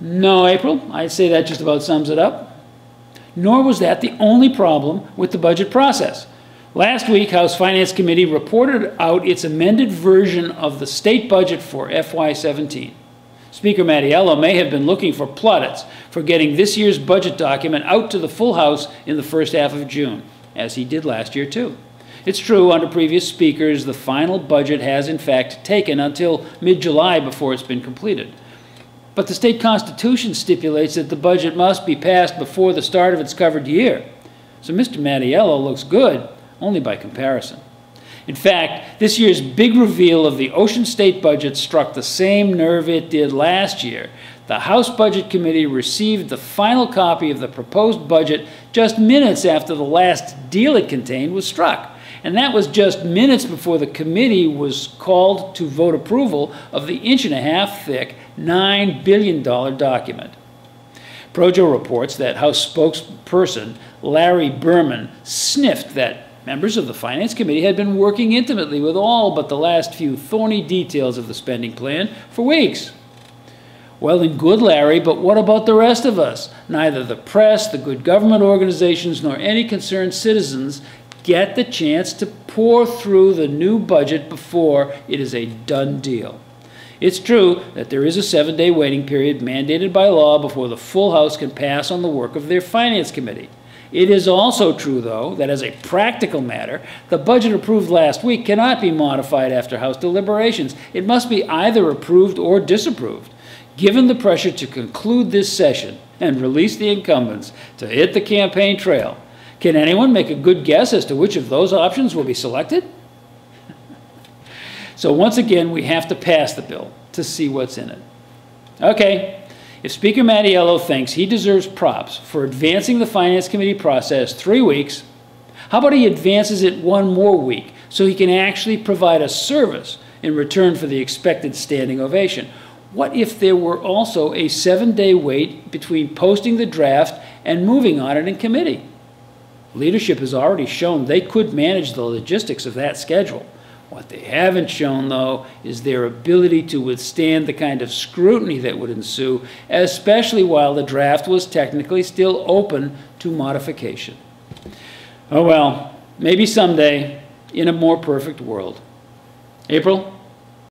No, April, I'd say that just about sums it up. Nor was that the only problem with the budget process. Last week, House Finance Committee reported out its amended version of the state budget for FY17. Speaker Mattiello may have been looking for plaudits for getting this year's budget document out to the full House in the first half of June, as he did last year too. It's true, under previous speakers, the final budget has in fact taken until mid-July before it's been completed. But the state constitution stipulates that the budget must be passed before the start of its covered year. So Mr. Mattiello looks good only by comparison. In fact, this year's big reveal of the Ocean State budget struck the same nerve it did last year. The House Budget Committee received the final copy of the proposed budget just minutes after the last deal it contained was struck. And that was just minutes before the committee was called to vote approval of the inch-and-a-half thick $9 billion document. Projo reports that House spokesperson Larry Berman sniffed that members of the Finance Committee had been working intimately with all but the last few thorny details of the spending plan for weeks. Well and good, Larry, but what about the rest of us? Neither the press, the good government organizations, nor any concerned citizens get the chance to pour through the new budget before it is a done deal. It's true that there is a 7-day waiting period mandated by law before the full House can pass on the work of their Finance Committee. It is also true, though, that as a practical matter, the budget approved last week cannot be modified after House deliberations. It must be either approved or disapproved. Given the pressure to conclude this session and release the incumbents to hit the campaign trail, can anyone make a good guess as to which of those options will be selected? So once again, we have to pass the bill to see what's in it. Okay. If Speaker Mattiello thinks he deserves props for advancing the Finance Committee process 3 weeks, how about he advances it 1 more week so he can actually provide a service in return for the expected standing ovation? What if there were also a 7-day wait between posting the draft and moving on it in committee? Leadership has already shown they could manage the logistics of that schedule. What they haven't shown, though, is their ability to withstand the kind of scrutiny that would ensue, especially while the draft was technically still open to modification. Oh well, maybe someday, in a more perfect world. April?